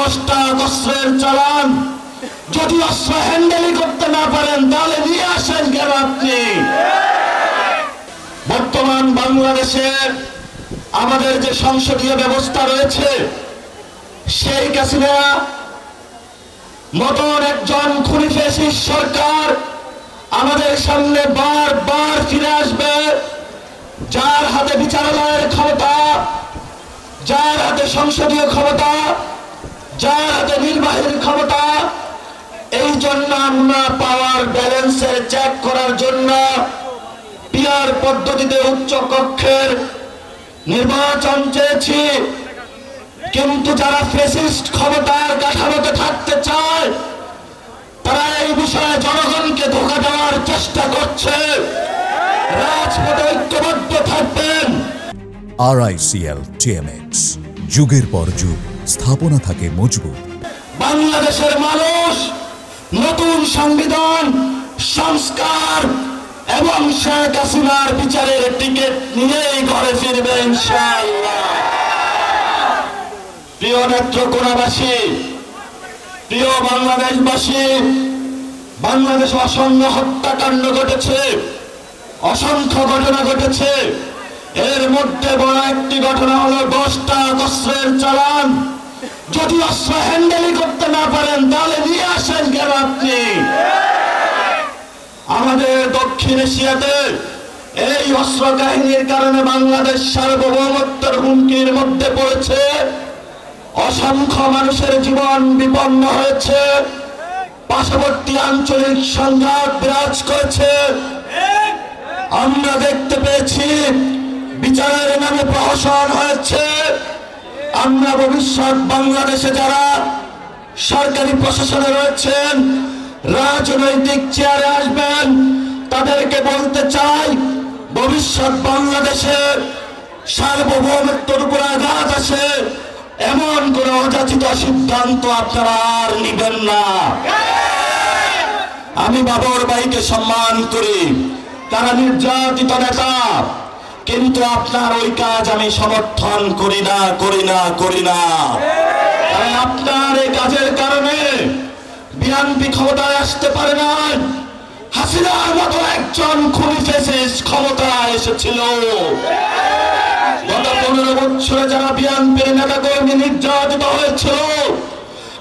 10টা অস্ত্রের চালান, যদি অস্ত্র হ্যান্ডেলই করতে না পারেন তাহলে নিয়ে আসেন কেন আপনি? বর্তমান বাংলাদেশের আমাদের যে সংসদীয় ব্যবস্থা রয়েছে, শেখ হাসিনা মতন একজন খুনি ফ্যাসিস্ট সরকার আমাদের সামনে বারবার ফিরে আসবে, যার হাতে বিচারালয়ের ক্ষমতা, যার হাতে সংসদীয় ক্ষমতা, যার হাতে নির্বাহীর ক্ষমতা। এই জন্য আমরা পাওয়ার ব্যালেন্সের চেক করার জন্য পিআর পদ্ধতিতে উচ্চ কক্ষের নির্বাচন চেয়েছি। কিন্তু যারা ফ্যাসিস্ট ক্ষমতার কাঠামোতে থাকতে চায়, তারা এই বিষয়ে জনগণকে ধোঁকা দেওয়ার চেষ্টা করছে। রাজপথে ঐক্যবদ্ধ থাকবেন। RICL TMX, যুগের পর যুগ স্থাপনা থাকে মজবুত। বাংলাদেশের মানুষ নতুন সংবিধান সংস্কার এবং শেখ হাসিনার বিচারের টিকিট নিয়েই ঘরে ফিরবে ইনশাআল্লাহ। প্রিয় নেত্রকোনাবাসী, প্রিয় বাংলাদেশবাসী, বাংলাদেশে অসংখ্য হত্যাকাণ্ড ঘটেছে, অসংখ্য ঘটনা ঘটেছে। এর মধ্যে বড় একটি ঘটনা হলো 10টা অস্ত্রের চালান, যদি অস্ত্র হ্যান্ডেলই করতে না পারেন তাহলে নিয়ে আসেন কেন আপনি? আমাদের দক্ষিণ এশিয়াতে এই অস্ত্র কাহিনীর কারণে বাংলাদেশ সার্বভৌমত্বের হুমকির মধ্যে পড়েছে। অসংখ্য মানুষের জীবন বিপন্ন হয়েছে, পার্শ্ববর্তী আঞ্চলিক সংঘাত বিরাজ করেছে। আমরা দেখতে পেয়েছি বিচারের নামে প্রহসন হয়েছে। আমরা ভবিষ্যৎ বাংলাদেশে যারা সরকারি প্রশাসনে রয়েছেন, রাজনৈতিক চেয়ারে আসবেন, তাদেরকে বলতে চাই, ভবিষ্যৎ বাংলাদেশের সার্বভৌমত্বের উপর আঘাত আসে এমন কোন অযাচিত সিদ্ধান্ত আপনারা আর নিবেন না। আমি বাবর ভাইকে সম্মান করি, তারা নির্যাতিত নেতা, কিন্তু আপনার ওই কাজ আমি সমর্থন করি না। কারণ আপনার এই কাজের কারণে বিএনপি ক্ষমতায় আসতে পারে না। হাসিনার মতো একজন খুনি ফ্যাসিস্ট ক্ষমতায় এসেছিল। গত 15 বছরে যারা বিএনপির নেতা কর্মী নির্যাতিত হয়েছিল,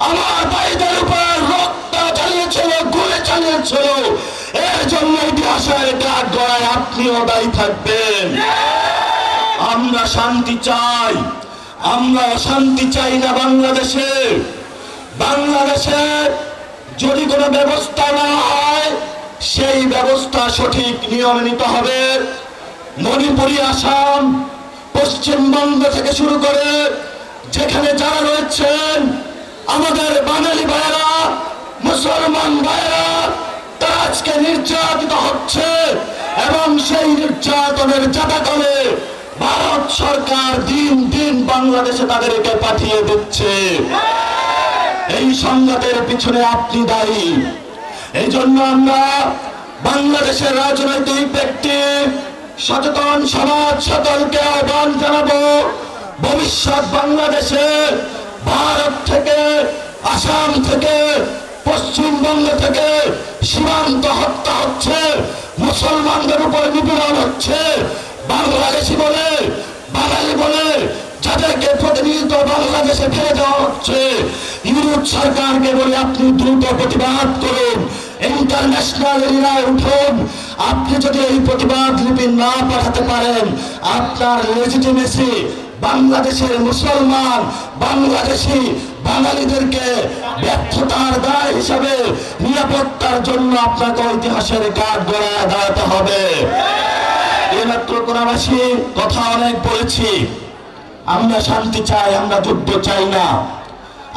আমার ভাইদের উপর রক্ত চালিয়েছিল, গুলি চালিয়েছিল, এর জন্য ইতিহাসের কাঠ গড়ায় আপনিও দায়ী থাকবেন। আমরা শান্তি চাই, আমরা অশান্তি চাই না। বাংলাদেশে যদি কোনো ব্যবস্থা না হয়, সেই ব্যবস্থা সঠিক নিয়মে নিতে হবে। মণিপুরি, আসাম, পশ্চিমবঙ্গ থেকে শুরু করে যেখানে যারা রয়েছেন, আমাদের বাঙালি ভাইয়েরা, মুসলমান ভাইয়েরা, তারা আজকে নির্যাতিত হচ্ছে এবং সেই নির্যাতনের জাতাকলে ভারত সরকার দিন দিন বাংলাদেশে তাদেরকে পাঠিয়ে দিচ্ছে। এই সংঘাতের পিছনে আপনি দায়ী। এই জন্য আমরা বাংলাদেশের রাজনৈতিক ব্যক্তি, সচেতন সমাজ সকলকে আহ্বান জানাবো, ভবিষ্যৎ বাংলাদেশে ভারত থেকে, আসাম থেকে, পশ্চিমবঙ্গ থেকে সীমান্ত হত্যা হচ্ছে, মুসলমানদের উপর নিপীড়ন হচ্ছে। বাংলাদেশি বলে, বাঙালি বলে যাদেরকে প্রতিনিয়ত বাংলাদেশে ফেলে দেওয়া হচ্ছে, ইউরোপ সরকারকে বলে আপনি দ্রুত প্রতিবাদ করুন, ইন্টারন্যাশনাল এরিয়ায় উঠুন। আপনি যদি এই প্রতিবাদ লিপি না পাঠাতে পারেন, আপনার লেজিটিমেসি বাংলাদেশের মুসলমান, বাংলাদেশি বাঙালিদেরকে ব্যর্থতার দায় হিসাবে নিরাপত্তার জন্য আপনাকে ইতিহাসের কাঠ গড়ায় দাঁড়াতে হবে। এই নেত্রকোনাবাসী কথা অনেক বলেছি, আমরা শান্তি চাই, আমরা যুদ্ধ চাই না।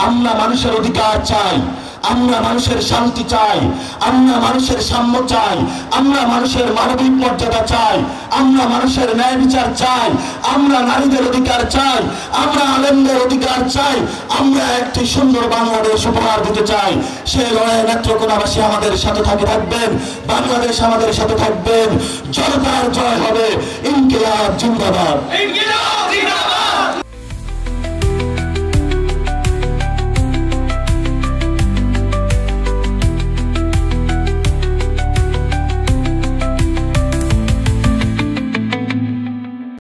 আমরা মানুষের অধিকার চাই, আমরা মানুষের শান্তি চাই, আমরা মানুষের সাম্য চাই, আমরা মানুষের মানবিক মর্যাদা চাই, আমরা মানুষের ন্যায় বিচার চাই, আমরা নারীদের অধিকার চাই, আমরা আলেমদের অধিকার চাই, আমরা একটি সুন্দর বাংলাদেশ উপহার দিতে চাই। সেই লড়াইয়ে নেত্রকোনাবাসী আমাদের সাথে থাকবেন, বাংলাদেশ আমাদের সাথে থাকবেন। জনতার জয় হবে। ইনকিলাব জিন্দাবাদ।